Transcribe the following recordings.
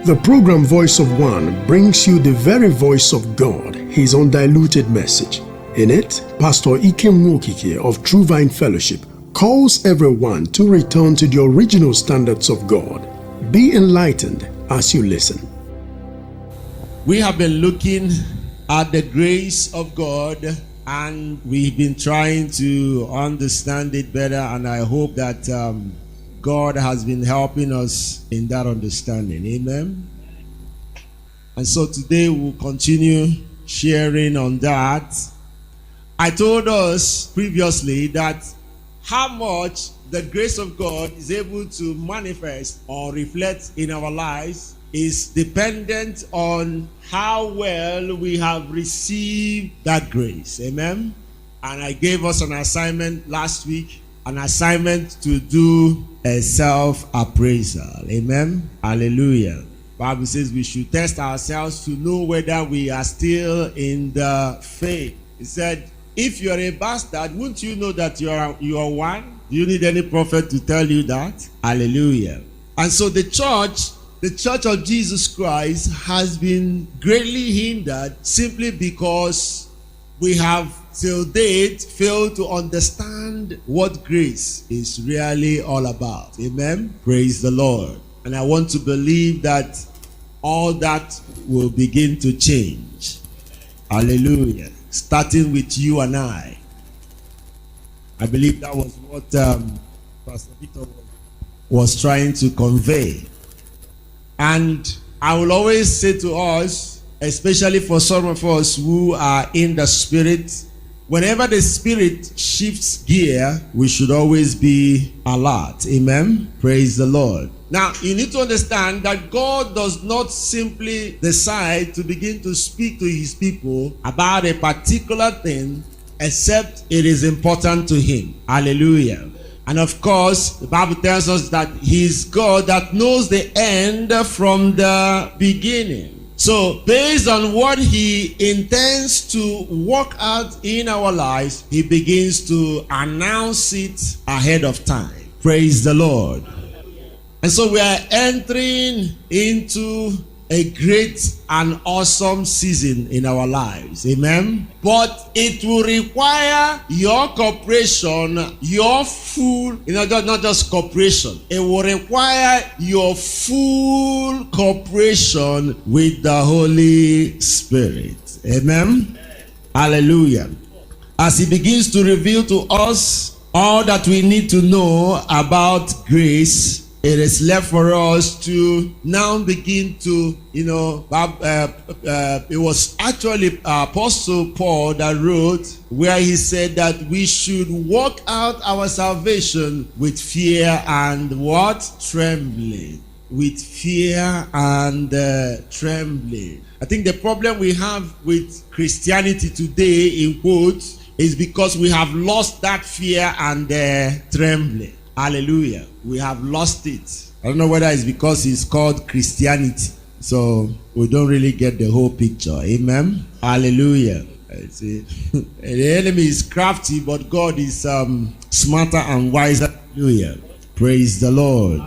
The program Voice of One brings you the very voice of God, His undiluted message. In it, Pastor Ikem Nwokike of True Vine Fellowship calls everyone to return to the original standards of God. Be enlightened as you listen. We have been looking at the grace of God, and we've been trying to understand it better, and I hope that God has been helping us in that understanding. Amen. And so today we'll continue sharing on that. I told us previously that how much the grace of God is able to manifest or reflect in our lives is dependent on how well we have received that grace. Amen. And I gave us an assignment last week, an assignment to do a self-appraisal. Amen. Hallelujah. Bible says we should test ourselves to know whether we are still in the faith. It said, if you're a bastard, wouldn't you know that you are one? Do you need any prophet to tell you that? Hallelujah. And so the church of Jesus Christ has been greatly hindered simply because we have till date failed to understand what grace is really all about. Amen. Praise the Lord. And I want to believe that all that will begin to change. Hallelujah. Starting with you and I. I believe that was what Pastor Victor was trying to convey. And I will always say to us, especially for some of us who are in the Spirit, whenever the Spirit shifts gear, we should always be alert. Amen. Praise the Lord. Now, you need to understand that God does not simply decide to begin to speak to His people about a particular thing, except it is important to Him. Hallelujah. And of course, the Bible tells us that He's God that knows the end from the beginning. So, based on what He intends to work out in our lives, He begins to announce it ahead of time. Praise the Lord. And so we are entering into a great and awesome season in our lives. Amen. But it will require your cooperation, your full, not just cooperation. It will require your full cooperation with the Holy Spirit. Amen. Hallelujah. As He begins to reveal to us all that we need to know about grace, it is left for us to now begin to, it was actually Apostle Paul that wrote where he said that we should work out our salvation with fear and what? Trembling. With fear and trembling. I think the problem we have with Christianity today, in quotes, is because we have lost that fear and trembling. Hallelujah. We have lost it. I don't know whether it's because it's called Christianity. So we don't really get the whole picture. Amen. Hallelujah. The enemy is crafty, but God is smarter and wiser. Hallelujah. Praise the Lord.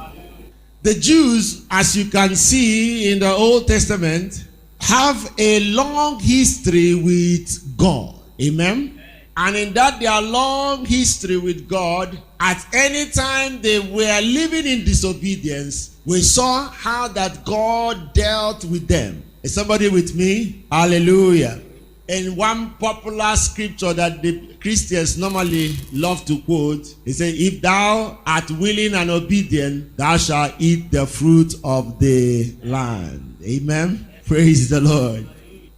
The Jews, as you can see in the Old Testament, have a long history with God. Amen. And in that their long history with God, at any time they were living in disobedience, we saw how that God dealt with them. Is somebody with me? Hallelujah. In one popular scripture that the Christians normally love to quote, he said, if thou art willing and obedient, thou shalt eat the fruit of the land. Amen. Praise the Lord.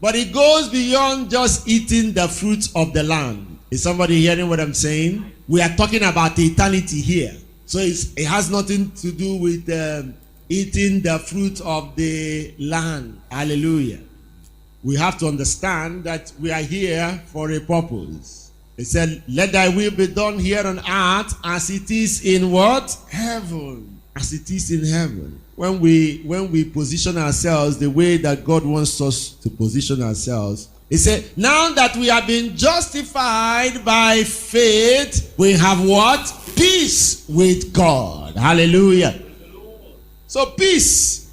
But it goes beyond just eating the fruit of the land. Is somebody hearing what I'm saying? We are talking about eternity here. So it has nothing to do with eating the fruit of the land. Hallelujah. We have to understand that we are here for a purpose. It said, let thy will be done here on earth as it is in what? Heaven. As it is in heaven. When we position ourselves the way that God wants us to position ourselves, He said, now that we have been justified by faith, we have what? Peace with God. Hallelujah. So peace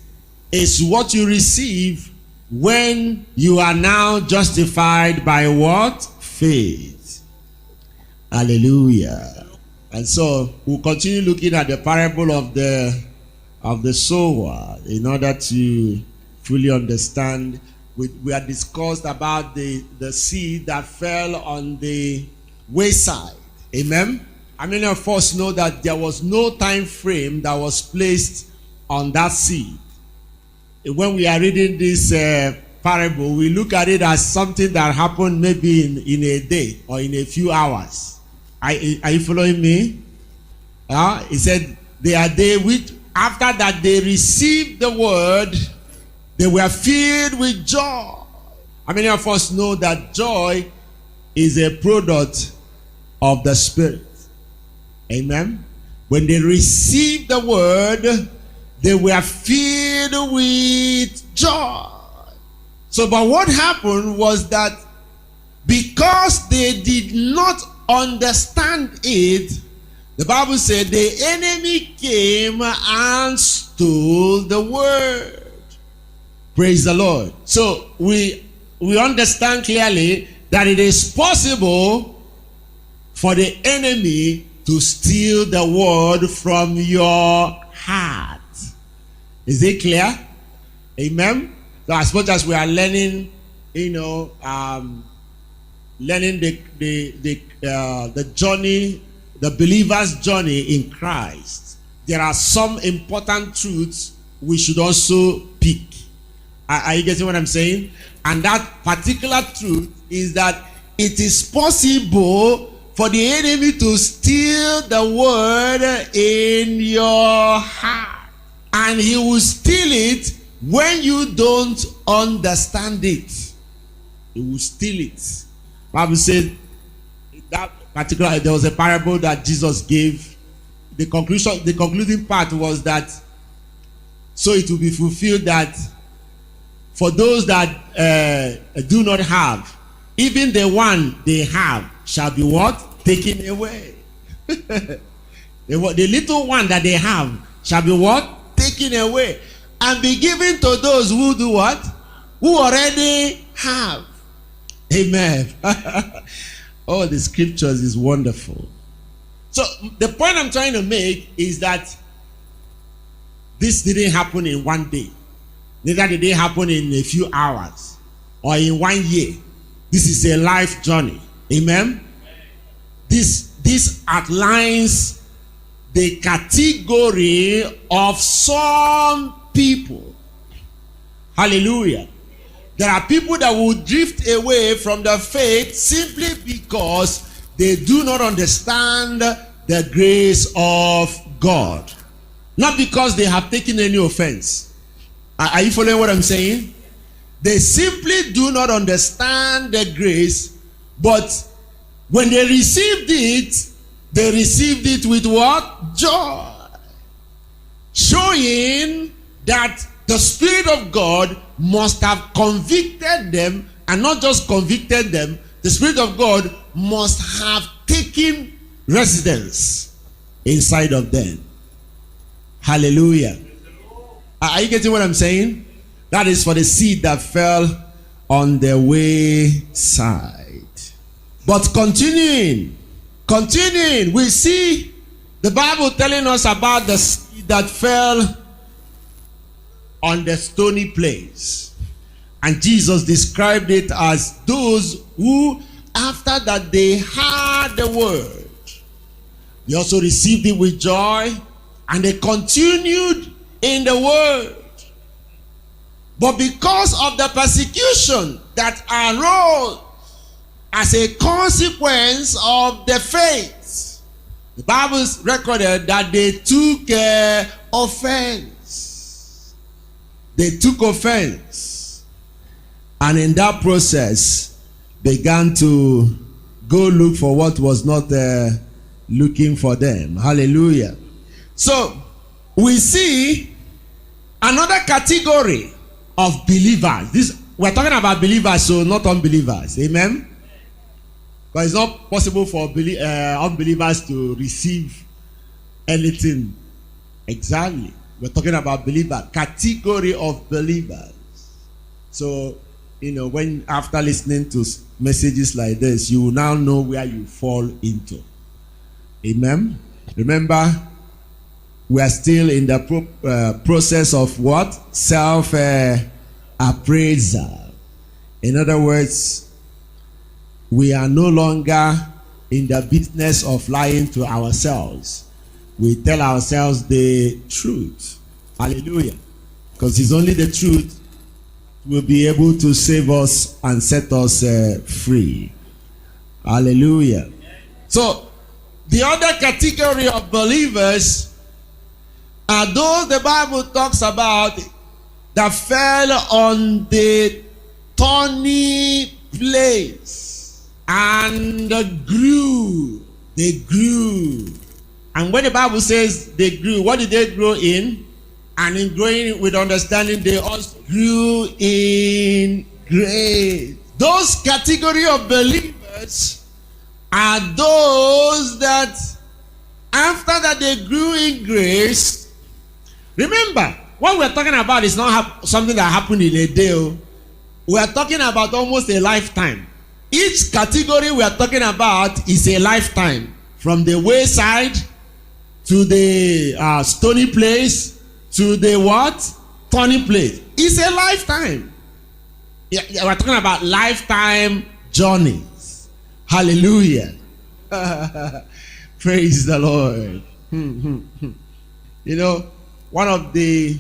is what you receive when you are now justified by what? Faith. Hallelujah. And so we'll continue looking at the parable of the sower in order to fully understand. We had discussed about the seed that fell on the wayside. Amen. How many of us know that there was no time frame that was placed on that seed? When we are reading this parable, we look at it as something that happened maybe in a day or in a few hours. Are you following me? He said, they are they which after that they received the word, they were filled with joy. How many of us know that joy is a product of the Spirit? Amen. When they received the word, they were filled with joy. So, but what happened was that because they did not understand it, the Bible said the enemy came and stole the word. Praise the Lord. So we understand clearly that it is possible for the enemy to steal the word from your heart. Is it clear? Amen. So as much as we are learning, learning the journey, the believer's journey in Christ, there are some important truths we should also pick. Are you getting what I'm saying? And that particular truth is that it is possible for the enemy to steal the word in your heart. And he will steal it when you don't understand it. He will steal it. Bible says that particular, there was a parable that Jesus gave. The concluding part was that so it will be fulfilled that for those that do not have, even the one they have shall be what? Taken away. The little one that they have shall be what? Taken away. And be given to those who do what? Who already have. Amen. Oh, the scriptures is wonderful. So the point I'm trying to make is that this didn't happen in one day. Neither did it happen in a few hours or in 1 year. This is a life journey. Amen. This outlines the category of some people. Hallelujah. There are people that will drift away from the faith simply because they do not understand the grace of God. Not because they have taken any offense. Are you following what I'm saying? They simply do not understand the grace, but when they received it with what? Joy. Showing that the Spirit of God must have convicted them, and not just convicted them, the Spirit of God must have taken residence inside of them. Hallelujah. Are you getting what I'm saying? That is for the seed that fell on the wayside. But continuing, we see the Bible telling us about the seed that fell on the stony place. And Jesus described it as those who, after that they heard the word, they also received it with joy, and they continued in the word. But because of the persecution that arose as a consequence of the faith, the Bible recorded that they took offense. They took offense. And in that process, began to go look for what was not looking for them. Hallelujah. So, we see another category of believers. We're talking about believers, so not unbelievers. Amen? But it's not possible for unbelievers to receive anything exactly. We're talking about believer, category of believers. So, when after listening to messages like this, you will now know where you fall into. Amen. Remember, we are still in the process of what? Self-appraisal. In other words, we are no longer in the business of lying to ourselves. We tell ourselves the truth. Hallelujah. Because it's only the truth will be able to save us and set us free. Hallelujah. So, the other category of believers are those the Bible talks about that fell on the thorny place and grew. They grew. And when the Bible says they grew, what did they grow in? And in growing with understanding, they also grew in grace. Those category of believers are those that after that they grew in grace. Remember, what we're talking about is not something that happened in a day. We are talking about almost a lifetime. Each category we are talking about is a lifetime. From the wayside to the stony place to the what? Thorny place. It's a lifetime. Yeah, we're talking about lifetime journeys. Hallelujah. Praise the Lord. One of the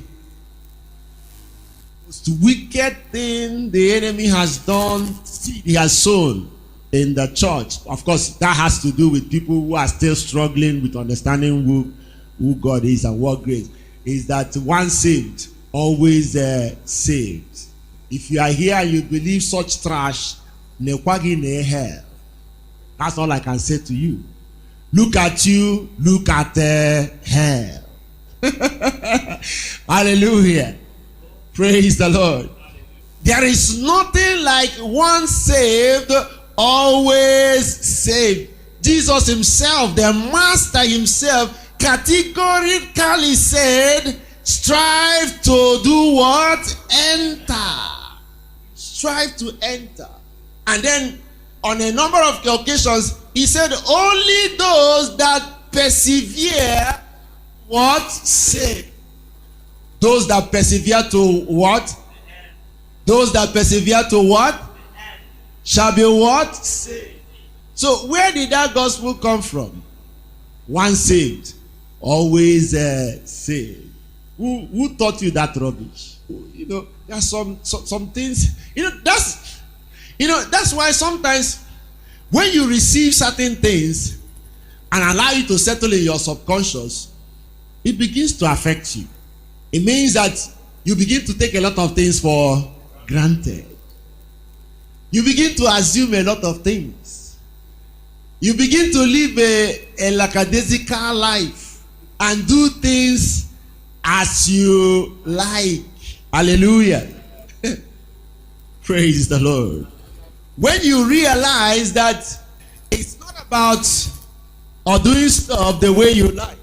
most wicked thing the enemy has done, he has sown in the church. Of course, that has to do with people who are still struggling with understanding who God is and what grace is. That once saved, always saved. If you are here and you believe such trash, hell. That's all I can say to you. Look at you, look at hell. Hallelujah. Praise the Lord. There is nothing like once saved, always saved. Jesus himself, the master himself, categorically said, strive to do what? Enter. Strive to enter. And then on a number of occasions, he said, only those that persevere, what? Save. Those that persevere to what? Those that persevere to what? Shall be what? Saved. So where did that gospel come from? Once saved, always saved. Who taught you that rubbish? There are some things. That's why sometimes when you receive certain things and allow it to settle in your subconscious, it begins to affect you. It means that you begin to take a lot of things for granted. You begin to assume a lot of things. You begin to live a lackadaisical life and do things as you like. Hallelujah. Praise the Lord. When you realize that it's not about doing stuff the way you like.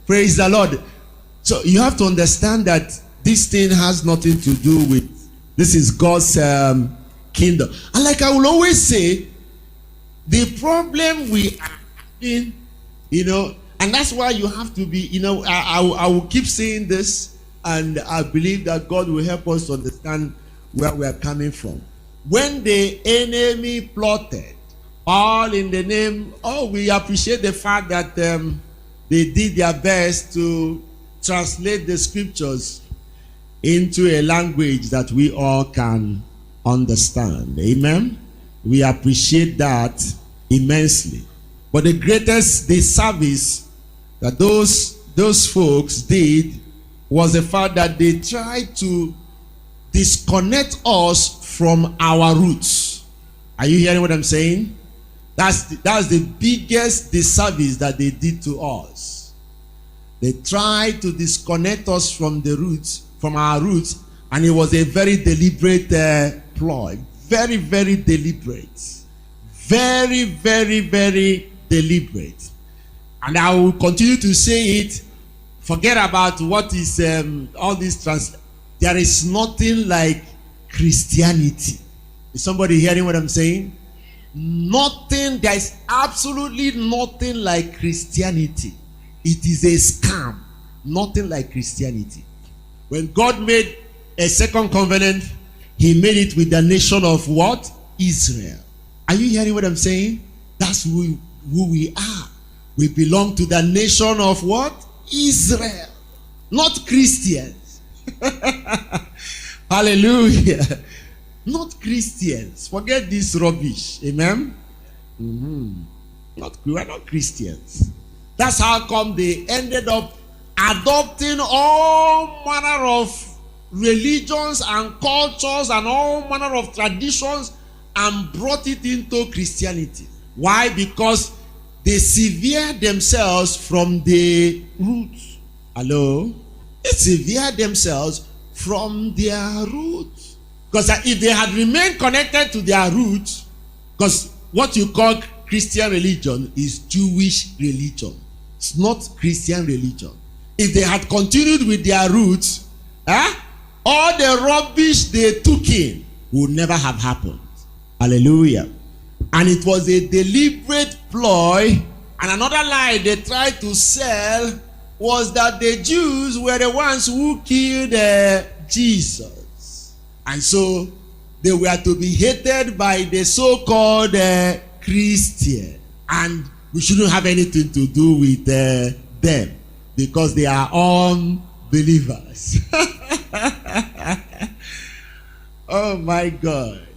Praise the Lord. So you have to understand that this thing has nothing to do with, this is God's kingdom. And like I will always say, the problem we are in, and that's why you have to be, I will keep saying this, and I believe that God will help us to understand where we are coming from. When the enemy plotted, all in the name, we appreciate the fact that they did their best to translate the scriptures into a language that we all can understand. Amen. We appreciate that immensely. But the greatest disservice that those folks did was the fact that they tried to disconnect us from our roots. Are you hearing what I'm saying? That's the biggest disservice that they did to us. They tried to disconnect us from the roots, from our roots, and it was a very deliberate ploy. Very, very deliberate. Very, very, very deliberate. And I will continue to say it Forget about what is all this there is nothing like Christianity. Is somebody hearing what I'm saying? Nothing, there is absolutely nothing like Christianity. It is a scam. Nothing like Christianity. When God made a second covenant, he made it with the nation of what? Israel. Are you hearing what I'm saying? That's who we are. We belong to the nation of what? Israel. Not Christians. Hallelujah. Not Christians. Forget this rubbish. Amen? We are not Christians. That's how come they ended up adopting all manner of religions and cultures and all manner of traditions and brought it into Christianity. Why? Because they severed themselves from the roots. Hello? They severed themselves from their roots. Because if they had remained connected to their roots, because what you call Christian religion is Jewish religion. It's not Christian religion. If they had continued with their roots, all the rubbish they took in would never have happened. Hallelujah. And it was a deliberate ploy. And another lie they tried to sell was that the Jews were the ones who killed Jesus. And so they were to be hated by the so-called Christian. And we shouldn't have anything to do with them because they are unbelievers. Oh my God.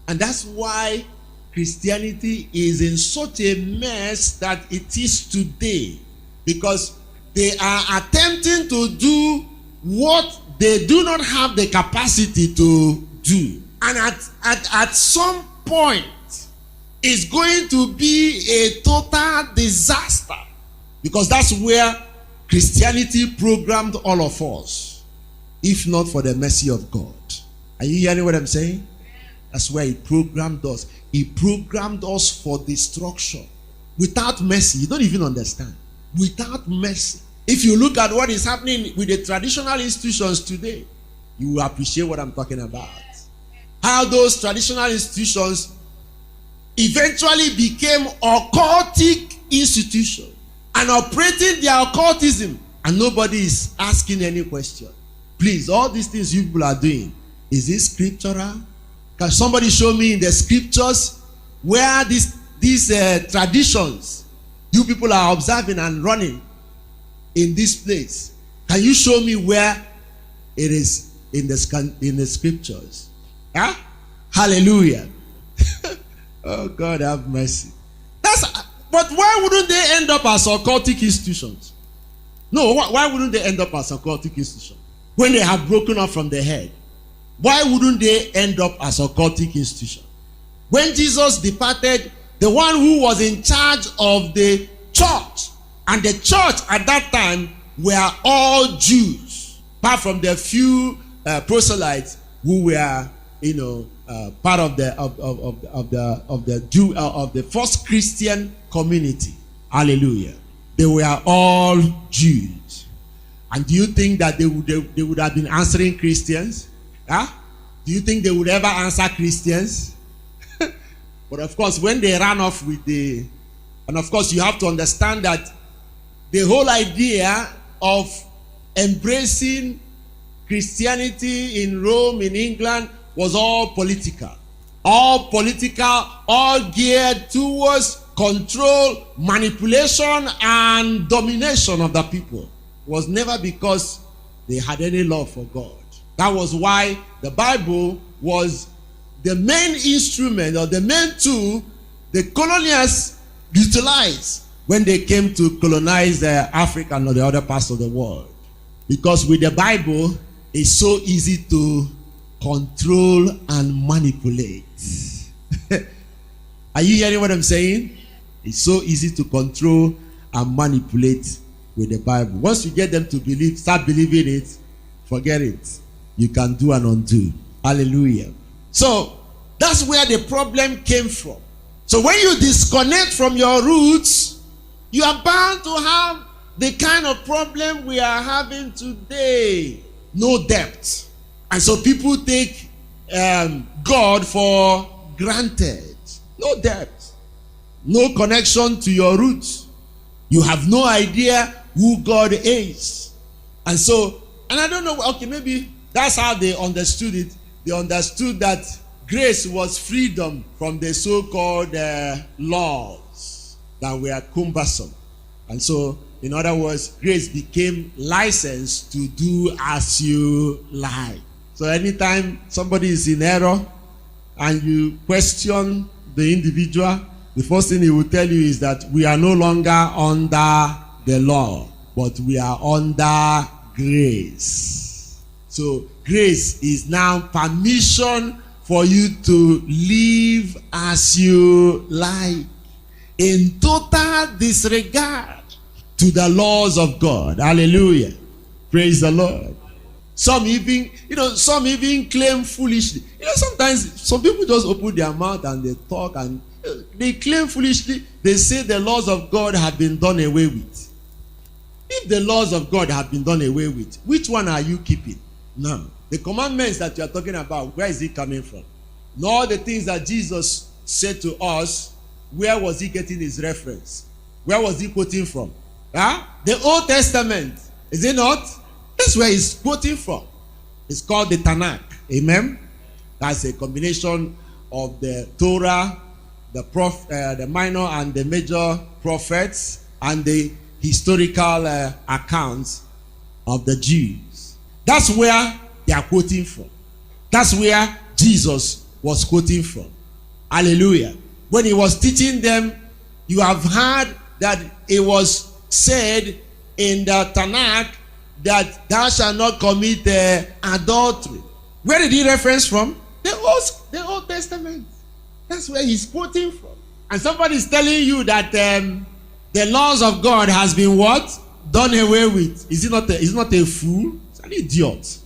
And that's why Christianity is in such a mess that it is today, because they are attempting to do what they do not have the capacity to do. And at some point, it's going to be a total disaster, because that's where Christianity programmed all of us, if not for the mercy of God. Are you hearing what I'm saying? That's where he programmed us. He programmed us for destruction. Without mercy, you don't even understand. Without mercy. If you look at what is happening with the traditional institutions today, you will appreciate what I'm talking about. How those traditional institutions eventually became occultic institutions and operating their occultism, and nobody is asking any question. Please, all these things you people are doing, is it scriptural? Can somebody show me in the scriptures where these traditions you people are observing and running in this place? Can you show me where it is in the scriptures? Huh? Hallelujah. Oh, God have mercy. But why wouldn't they end up as occultic institutions? No, why wouldn't they end up as occultic institutions when they have broken off from the head? Why wouldn't they end up as occultic institutions? When Jesus departed, the one who was in charge of the church, and the church at that time were all Jews, apart from the few proselytes who were, part of the first Christian community. Hallelujah. They were all Jews. And do you think that they would have been answering Christians? Huh? Do you think they would ever answer Christians? But of course, when they ran off with and of course you have to understand that the whole idea of embracing Christianity in Rome, in England, was all political. All political, all geared towards control, manipulation, and domination of the people. It was never because they had any love for God. That was why the Bible was the main instrument or the main tool the colonials utilized when they came to colonize Africa and the other parts of the world. Because with the Bible, it's so easy to control and manipulate. Are you hearing what I'm saying? It's so easy to control and manipulate with the Bible. Once you get them to start believing it, forget it. You can do and undo. Hallelujah. So that's where the problem came from. So when you disconnect from your roots, you are bound to have the kind of problem we are having today. No depth. And so people take God for granted. No depth. No connection to your roots. You have no idea who God is. And I don't know, okay, maybe that's how they understood it. They understood that grace was freedom from the so-called laws that were cumbersome. And so, in other words, grace became license to do as you like. So anytime somebody is in error and you question the individual, the first thing he will tell you is that we are no longer under the law, but we are under grace. So grace is now permission for you to live as you like, in total disregard to the laws of God. Hallelujah. Praise the Lord. Some even claim foolishly. Sometimes some people just open their mouth and they talk and they claim foolishly. They say the laws of God have been done away with. If the laws of God have been done away with, which one are you keeping? Now, the commandments that you are talking about, where is it coming from? All the things that Jesus said to us, where was he getting his reference? Where was he quoting from? The Old Testament, is it not? That's where he's quoting from. It's called the Tanakh. Amen? That's a combination of the Torah, the minor and the major prophets, and the historical accounts of the Jews. That's where they are quoting from. That's where Jesus was quoting from. Hallelujah. When he was teaching them, you have heard that it was said in the Tanakh that thou shalt not commit adultery. Where did he reference from? The Old Testament. That's where he's quoting from. And somebody is telling you that the laws of God has been what? Done away with. Is not a fool? It's an idiot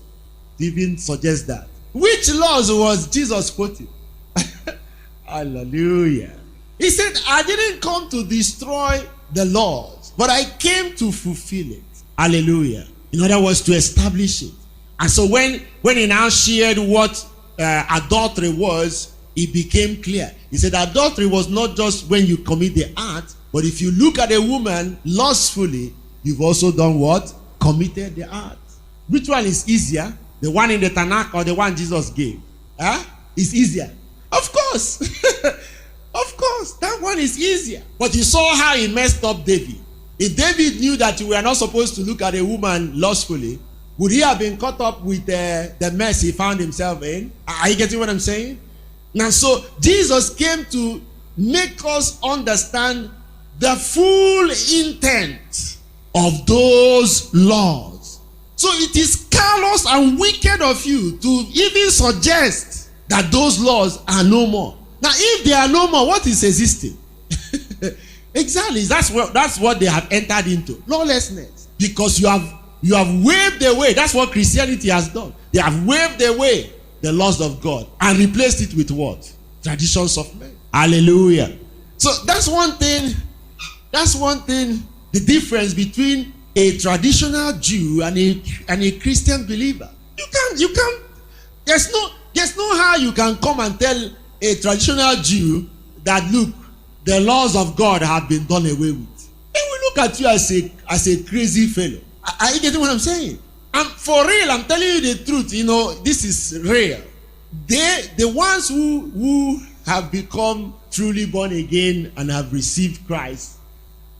to even suggest that. Which laws was Jesus quoting? Hallelujah. He said, I didn't come to destroy the laws, but I came to fulfill it. Hallelujah. In other words, to establish it. And so when he now shared what adultery was, it became clear. He said adultery was not just when you commit the act, but if you look at a woman lustfully, you've also done what? Committed the act. Which one is easier? The one in the Tanakh or the one Jesus gave? It's easier. Of course. Of course. That one is easier. But you saw how he messed up David. If David knew that you were not supposed to look at a woman lustfully, would he have been caught up with the mess he found himself in? Are you getting what I'm saying? Now, so Jesus came to make us understand the full intent of those laws. So it is callous and wicked of you to even suggest that those laws are no more. Now, if they are no more, what is existing? Exactly. That's what they have entered into. Lawlessness. Because you have waved away. That's what Christianity has done. They have waved away the laws of God and replaced it with what? Traditions of men. Hallelujah. So that's one thing. The difference between a traditional Jew and a Christian believer. You can't. There's no how you can come and tell a traditional Jew that, look, the laws of God have been done away with. They will look at you as a crazy fellow. Are you getting what I'm saying? And for real, I'm telling you the truth. This is real. The ones who have become truly born again and have received Christ,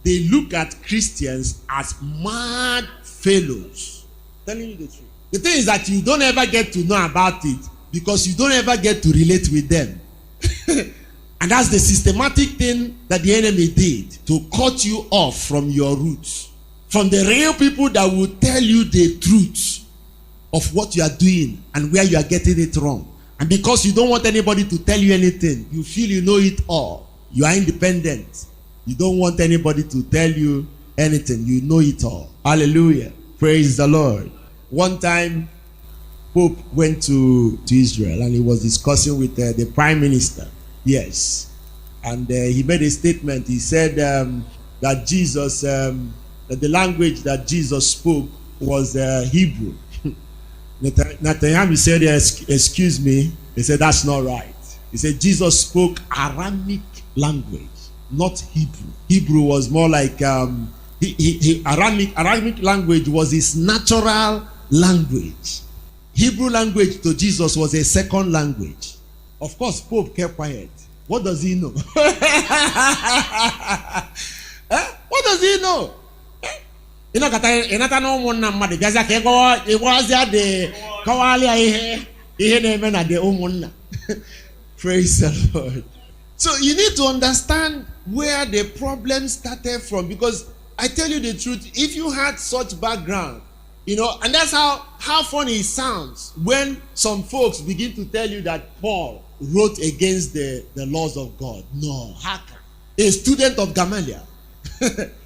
they look at Christians as mad fellows. I'm telling you the truth. The thing is that you don't ever get to know about it because you don't ever get to relate with them. And that's the systematic thing that the enemy did, to cut you off from your roots, from the real people that will tell you the truth of what you are doing and where you are getting it wrong. And because you don't want anybody to tell you anything, you feel you know it all. You are independent. You don't want anybody to tell you anything. You know it all. Hallelujah. Praise the Lord. One time, Pope went to Israel and he was discussing with the Prime Minister. Yes. And he made a statement. He said that Jesus that the language that Jesus spoke was Hebrew. Nathanael said, excuse me. He said, that's not right. He said, Jesus spoke Aramaic language, not Hebrew. Hebrew was more like, Aramaic language was his natural language. Hebrew language to Jesus was a second language. Of course, Pope kept quiet. What does he know? What does he know? You know, praise the Lord. So you need to understand where the problem started from, because I tell you the truth, if you had such background, and that's how funny it sounds when some folks begin to tell you that Paul wrote against the laws of God. No, how can? A student of Gamaliel.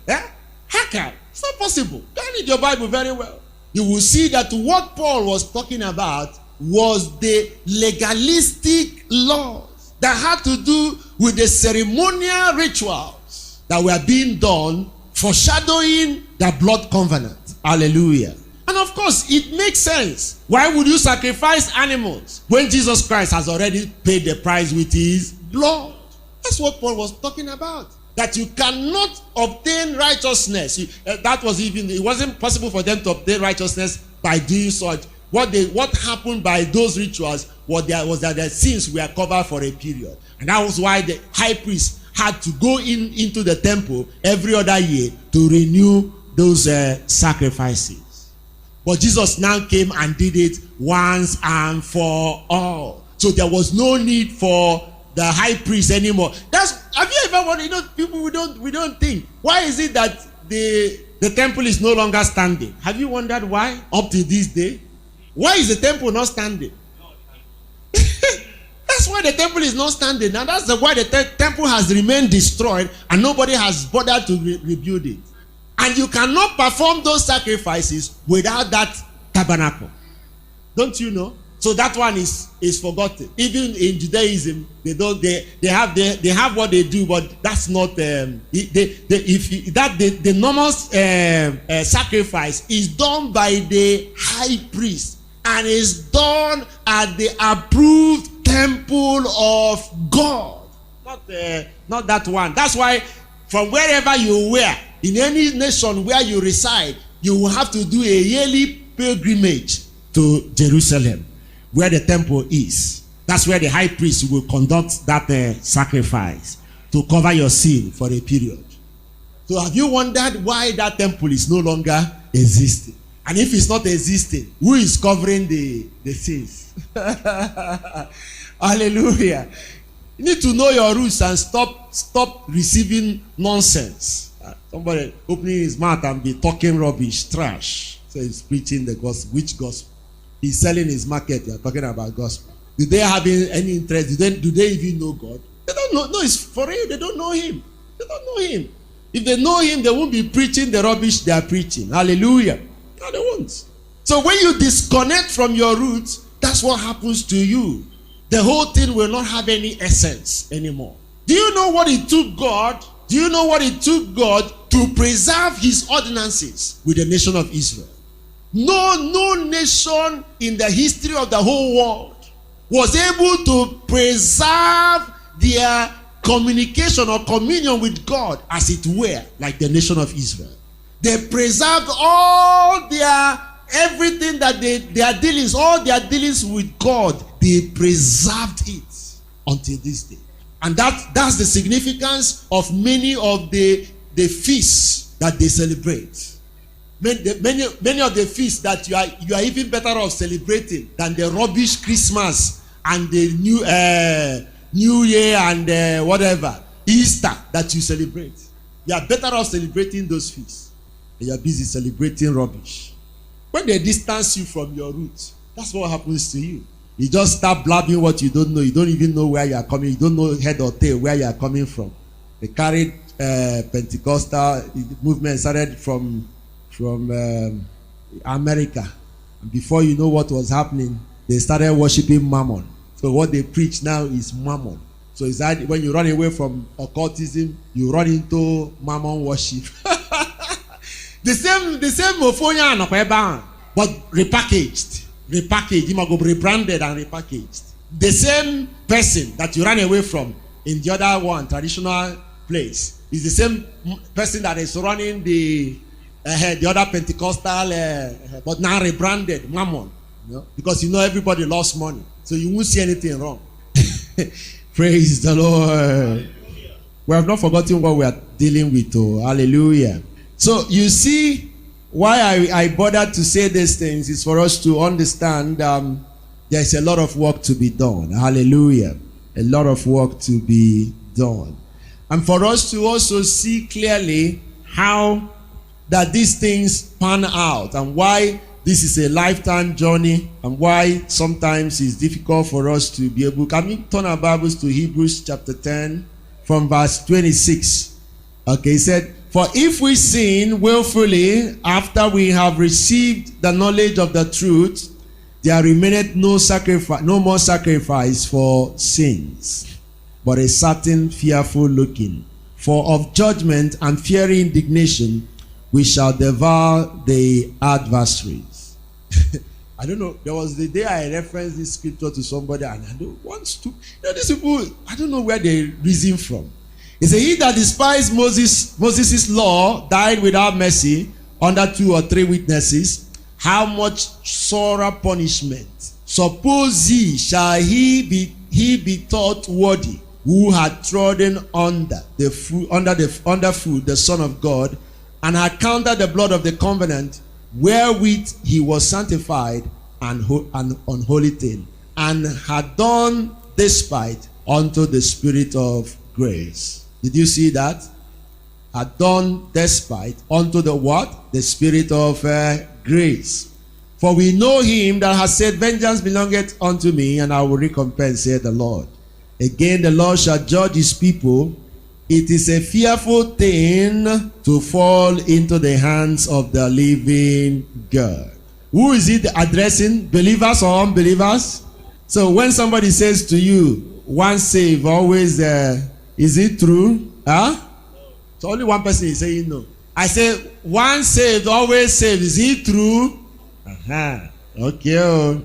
How can? It's not possible. You read your Bible very well. You will see that what Paul was talking about was the legalistic laws that had to do with the ceremonial rituals that were being done, foreshadowing the blood covenant. Hallelujah. And of course, it makes sense. Why would you sacrifice animals when Jesus Christ has already paid the price with his blood? That's what Paul was talking about. That you cannot obtain righteousness. It wasn't possible for them to obtain righteousness by doing such. What happened by those rituals was that their sins were covered for a period. And that was why the high priest had to go into the temple every other year to renew those sacrifices. But Jesus now came and did it once and for all. So there was no need for the high priest anymore. Have you ever wondered, people we don't think, why is it that the temple is no longer standing? Have you wondered why up to this day? Why is the temple not standing? That's why the temple is not standing. And that's why the temple has remained destroyed and nobody has bothered to rebuild it. And you cannot perform those sacrifices without that tabernacle. Don't you know? So that one is forgotten. Even in Judaism, they have what they do, but that's not the normal sacrifice is done by the high priest and is done at the approved temple of God. Not that one. That's why from wherever you were, in any nation where you reside, you will have to do a yearly pilgrimage to Jerusalem, where the temple is. That's where the high priest will conduct that sacrifice to cover your sin for a period. So have you wondered why that temple is no longer existing? And if it's not existing, who is covering the sins? Hallelujah. You need to know your roots and stop receiving nonsense. Somebody opening his mouth and be talking rubbish, trash. So he's preaching the gospel. Which gospel? He's selling his market. You're talking about gospel. Do they have any interest? Do they even know God? They don't know. No, it's for real. They don't know him. They don't know him. If they know him, they won't be preaching the rubbish they are preaching. Hallelujah. No, they won't. So when you disconnect from your roots, that's what happens to you. The whole thing will not have any essence anymore. Do you know what it took God? Do you know what it took God to preserve his ordinances with the nation of Israel? No nation in the history of the whole world was able to preserve their communication or communion with God as it were like the nation of Israel. They preserved all everything that their dealings with God, they preserved it until this day. And that's the significance of many of the feasts that they celebrate. Many of the feasts that you are even better off celebrating than the rubbish Christmas and the New Year and whatever Easter that you celebrate. You are better off celebrating those feasts. And you are busy celebrating rubbish. When they distance you from your roots, that's what happens to you. You just start blabbing what you don't know. You don't even know where you are coming. You don't know head or tail where you are coming from. They carried Pentecostal movement started from America. And before you know what was happening, they started worshiping Mammon. So what they preach now is Mammon. So it's that when you run away from occultism, you run into Mammon worship. The same Ophonia and Okweba, but repackaged. He must go rebranded and repackaged. The same person that you ran away from in the other one, traditional place, is the same person that is running the other Pentecostal, but now rebranded Mammon. You know? Because everybody lost money. So you won't see anything wrong. Praise the Lord. We have not forgotten what we are dealing with. Oh, hallelujah. So you see why I bothered to say these things is for us to understand there's a lot of work to be done. Hallelujah. A lot of work to be done. And for us to also see clearly how that these things pan out and why this is a lifetime journey and why sometimes it's difficult for us to be able. Can we turn our Bibles to Hebrews chapter 10 from verse 26? Okay, he said, "For if we sin willfully after we have received the knowledge of the truth, there remaineth no more sacrifice for sins, but a certain fearful looking for of judgment and fiery indignation, we shall devour the adversaries." I don't know. There was the day I referenced this scripture to somebody, and I don't want to. These people, I don't know where they reason from. He said, "He that despised Moses' law died without mercy under 2 or 3 witnesses. How much sorer punishment, suppose ye, shall he be thought worthy, who had trodden underfoot the Son of God, and had counted the blood of the covenant, wherewith he was sanctified an unholy thing, and had done despite unto the Spirit of grace." Did you see that? Had done despite unto the what? The Spirit of grace. "For we know him that has said, Vengeance belongeth unto me, and I will recompense, saith the Lord. Again the Lord shall judge his people. It is a fearful thing to fall into the hands of the living God." Who is it addressing? Believers or unbelievers? So when somebody says to you, "Once saved, always is it true?" So only one person is saying no. I say, "Once saved, always saved." Is it true? Okay.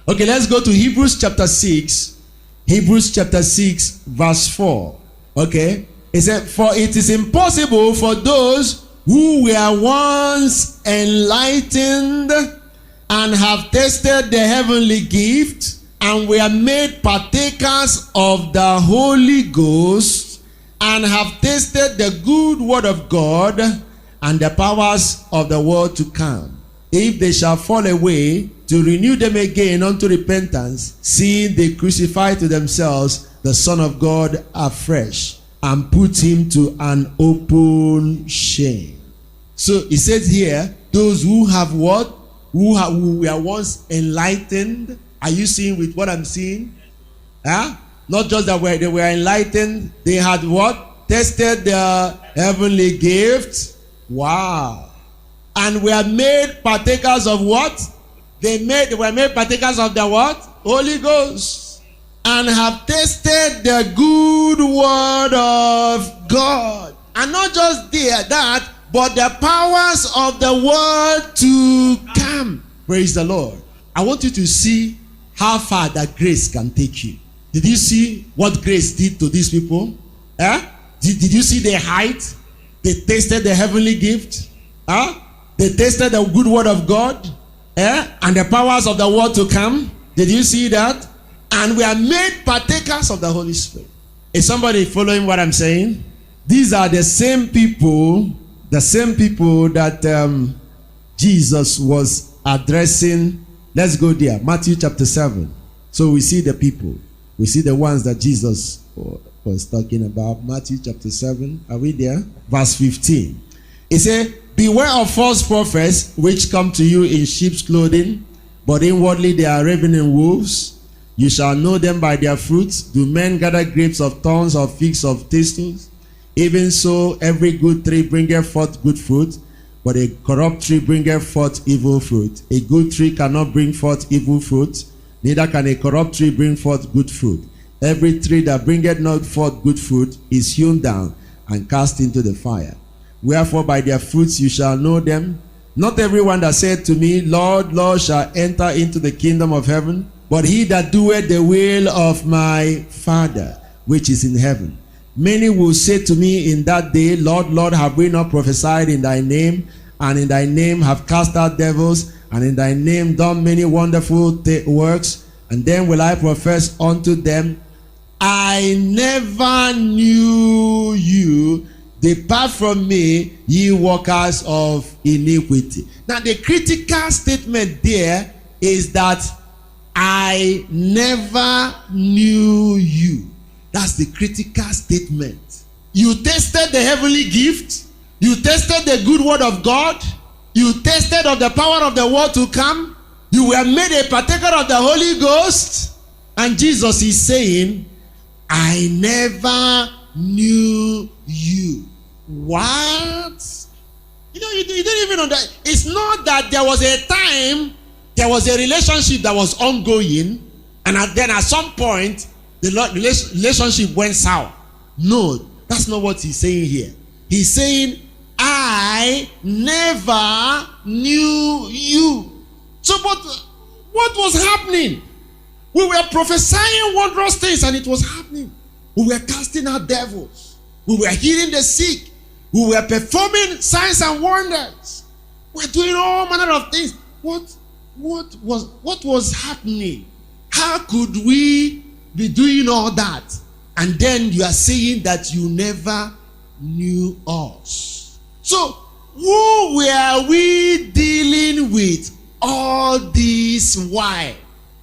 Okay, let's go to Hebrews chapter 6. Hebrews chapter 6, verse 4. Okay. It said, "For it is impossible for those who were once enlightened and have tasted the heavenly gift and were made partakers of the Holy Ghost and have tasted the good word of God and the powers of the world to come, if they shall fall away, to renew them again unto repentance, seeing they crucify to themselves the Son of God afresh, and put him to an open shame." So it says here, those who have what? Who were once enlightened. Are you seeing with what I'm seeing? Not just that they were enlightened, they had what? Tested the heavenly gift. Wow. And were made partakers of what? They were made partakers of the what? Holy Ghost. And have tasted the good word of God. And not just that, but the powers of the world to come. Praise the Lord. I want you to see how far that grace can take you. Did you see what grace did to these people? Did you see their height? They tasted the heavenly gift. They tasted the good word of God. And the powers of the world to come. Did you see that? And we are made partakers of the Holy Spirit. Is somebody following what I'm saying? These are the same people that Jesus was addressing. Let's go there. Matthew chapter 7. So we see the people. We see the ones that Jesus was talking about. Matthew chapter 7. Are we there? Verse 15. It says, "Beware of false prophets, which come to you in sheep's clothing, but inwardly they are ravening wolves. You shall know them by their fruits. Do men gather grapes of thorns or figs of thistles? Even so, every good tree bringeth forth good fruit, but a corrupt tree bringeth forth evil fruit. A good tree cannot bring forth evil fruit, neither can a corrupt tree bring forth good fruit. Every tree that bringeth not forth good fruit is hewn down and cast into the fire. Wherefore by their fruits you shall know them. Not everyone that said to me, Lord, Lord, shall enter into the kingdom of heaven, but he that doeth the will of my Father which is in heaven. Many will say to me in that day, Lord, Lord, have we not prophesied in thy name, and in thy name have cast out devils, and in thy name done many wonderful works? And then will I profess unto them, I never knew you. Depart from me, ye workers of iniquity. Now the critical statement there is that I never knew you. That's the critical statement. You tasted the heavenly gift. You tasted the good word of God. You tasted of the power of the word to come. You were made a partaker of the Holy Ghost. And Jesus is saying, I never knew you. What? You didn't even know that. It's not that there was a time, there was a relationship that was ongoing, and then at some point, the relationship went sour. No, that's not what he's saying here. He's saying, I never knew you. So, but what was happening? We were prophesying wondrous things, and it was happening. We were casting out devils. We were healing the sick. We were performing signs and wonders. We were doing all manner of things. What was happening? How could we be doing all that? And then you are saying that you never knew us. So, who were we dealing with all this while?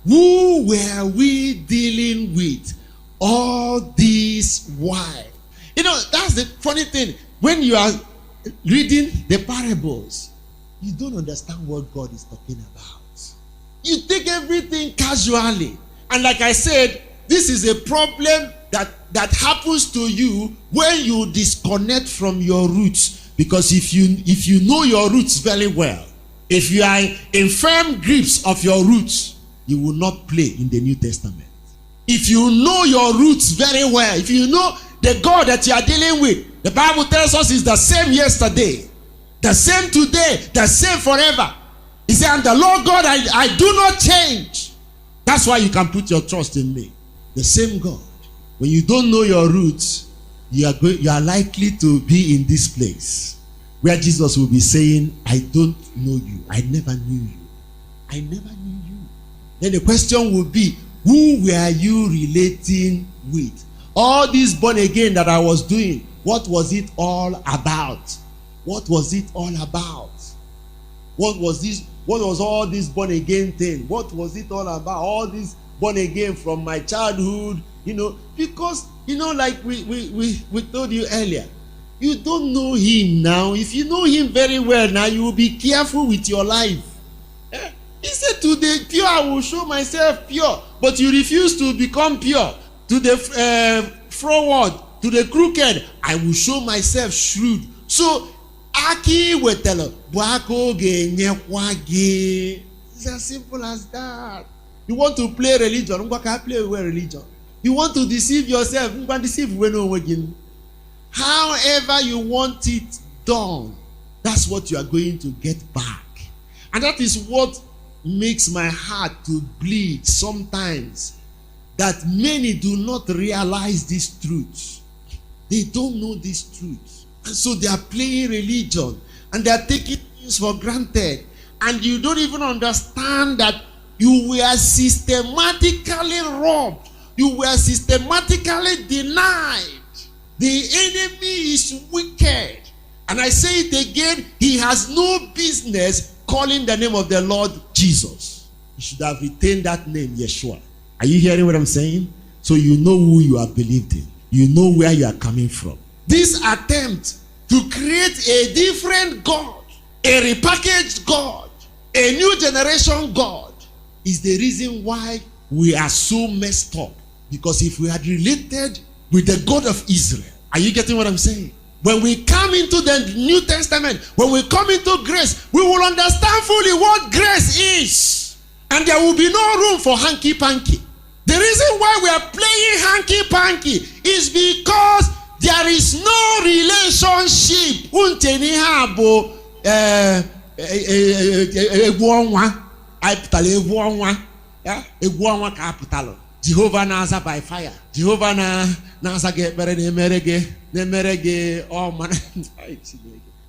Who were we dealing with all this while? That's the funny thing. When you are reading the parables, you don't understand what God is talking about. You take everything casually. And like I said, this is a problem that happens to you when you disconnect from your roots. Because if you know your roots very well, if you are in firm grips of your roots, you will not play in the New Testament. If you know your roots very well, if you know the God that you are dealing with, the Bible tells us is the same yesterday, the same today, the same forever. He said, and the Lord God, I do not change. That's why you can put your trust in me. The same God. When you don't know your roots, you are likely to be in this place where Jesus will be saying, I don't know you. I never knew you. I never knew you. Then the question will be, who were you relating with? All this born again that I was doing, what was it all about? What was it all about? What was all this born again thing? What was it all about? All this born again from my childhood, because, like we told you earlier, you don't know him now. If you know him very well now, you will be careful with your life. He said, to the pure, I will show myself pure. But you refuse to become pure. To the forward, to the crooked, I will show myself shrewd. So, Aki wetelo, Bwako ge. It's as simple as that. You want to play religion, play religion. You want to deceive yourself, deceive. However you want it done, that's what you are going to get back. And that is what makes my heart to bleed sometimes, that many do not realize this truth. They don't know this truth. And so they are playing religion and they are taking things for granted. And you don't even understand that you were systematically robbed. You were systematically denied. The enemy is wicked. And I say it again, he has no business calling the name of the Lord Jesus. He should have retained that name, Yeshua. Are you hearing what I'm saying? So you know who you are believed in. You know where you are coming from. This attempt to create a different God, a repackaged God, a new generation God, is the reason why we are so messed up. Because if we had related with the God of Israel, are you getting what I'm saying? When we come into the New Testament, when we come into grace, we will understand fully what grace is. And there will be no room for hanky-panky. The reason why we are playing hanky-panky is because there is no relationship. Unteni habo egwonwa. I putale egwonwa. Yeah, egwonwa ka putalo. Jehovah na answer by fire. Jehovah na answer get better nemerege oh man.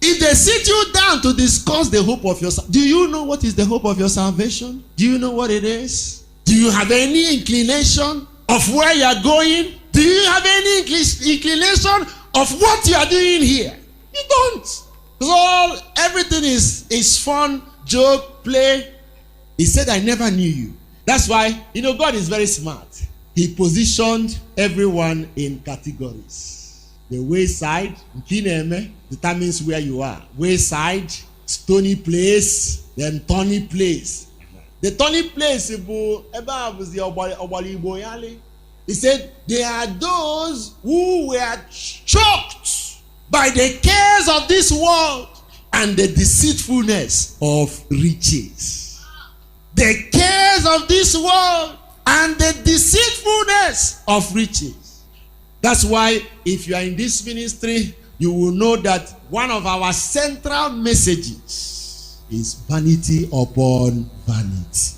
If they sit you down to discuss the hope of your salvation, do you know what is the hope of your salvation? Do you know what it is? Do you have any inclination of where you are going? Do you have any inclination of what you are doing here? You don't. So everything is fun, joke, play. He said, I never knew you. That's why, God is very smart. He positioned everyone in categories. The wayside, determines where you are. Wayside, stony place, then thorny place. The thorny place, he said, they are those who were choked by the cares of this world and the deceitfulness of riches. The cares of this world and the deceitfulness of riches. That's why if you are in this ministry, you will know that one of our central messages is vanity upon vanity.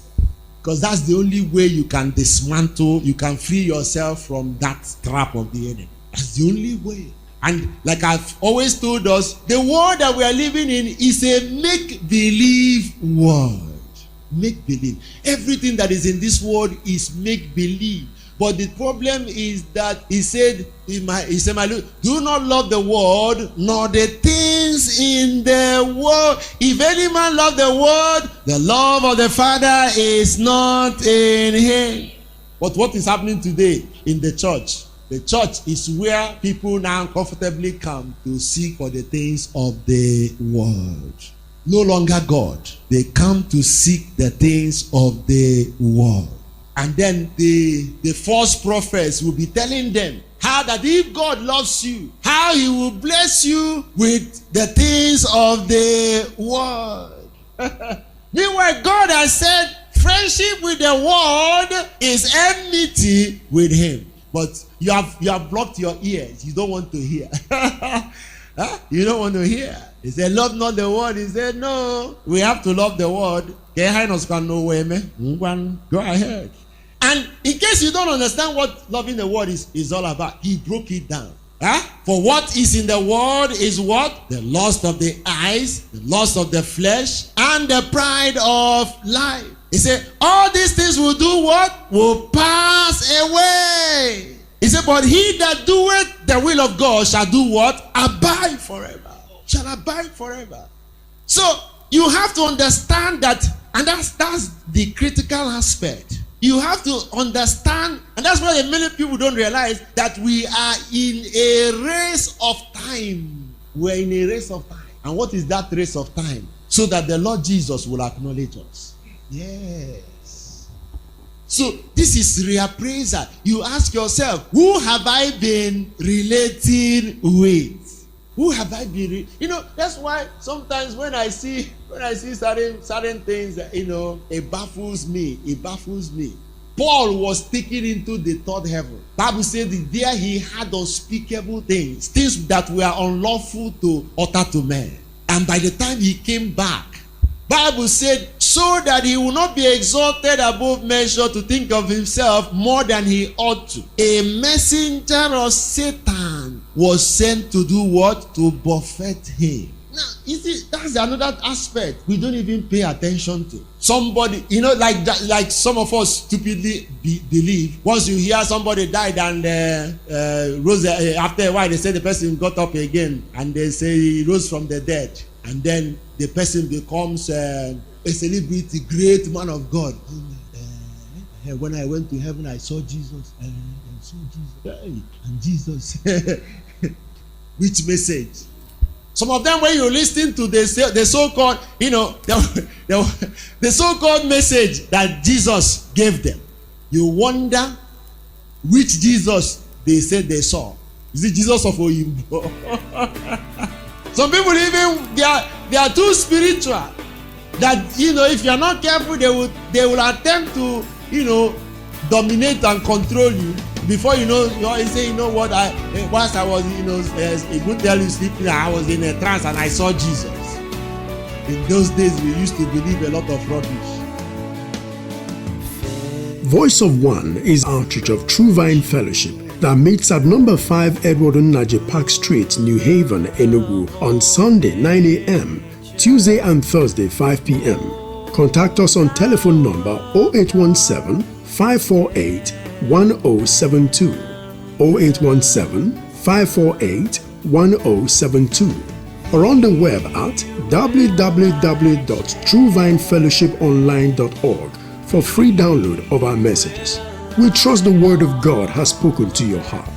Because that's the only way you can dismantle, you can free yourself from that trap of the enemy. That's the only way. And like I've always told us, the world that we are living in is a make-believe world. Make-believe. Everything that is in this world is make-believe. But the problem is that he said, do not love the world, nor the things in the world. If any man love the world, the love of the Father is not in him. But what is happening today in the church? The church is where people now comfortably come to seek for the things of the world. No longer God. They come to seek the things of the world. And then the false prophets will be telling them how that if God loves you, how he will bless you with the things of the world. Meanwhile, God has said friendship with the world is enmity with him. But you have blocked your ears. You don't want to hear. You don't want to hear. He said, love not the world. He said, no, we have to love the world. Go ahead. And in case you don't understand what loving the world is all about, he broke it down. For what is in the world is what? The lust of the eyes, the lust of the flesh, and the pride of life. He said, all these things will do what? Will pass away. He said, but he that doeth the will of God shall do what? Abide forever. Shall abide forever. So you have to understand that, and that's the critical aspect. You have to understand, and that's why many people don't realize that we are in a race of time. We're in a race of time. And what is that race of time? So that the Lord Jesus will acknowledge us. Yes. So this is reappraisal. You ask yourself, who have I been relating with? Who have I been? That's why sometimes when I see certain things, it baffles me. It baffles me. Paul was taken into the third heaven. Bible said that there he had unspeakable things that were unlawful to utter to men. And by the time he came back, Bible said, so that he will not be exalted above measure to think of himself more than he ought to. A messenger of Satan was sent to do what? To buffet him. Now, you see, that's another aspect we don't even pay attention to. Somebody, like some of us stupidly believe, once you hear somebody died and rose, after a while they say the person got up again and they say he rose from the dead. And then the person becomes a celebrity, great man of God. When I went to heaven, I saw Jesus. And Jesus. Which message? Some of them, when you listen to the so-called, the so-called message that Jesus gave them, you wonder which Jesus they said they saw. Is it Jesus of Oyimbo? Some people even they are too spiritual that if you are not careful, they will attempt to dominate and control you. Before you know, he say, you know what? Whilst I was, a good tell you sleeping, I was in a trance and I saw Jesus. In those days, we used to believe a lot of rubbish. Voice of One is outreach of True Vine Fellowship that meets at number 5 Edward Nnaji Park Street, New Haven, Enugu on Sunday 9 a.m., Tuesday and Thursday 5 p.m. Contact us on telephone number 0817-548-1072, 0817-548-1072, or on the web at www.truevinefellowshiponline.org for free download of our messages. We trust the Word of God has spoken to your heart.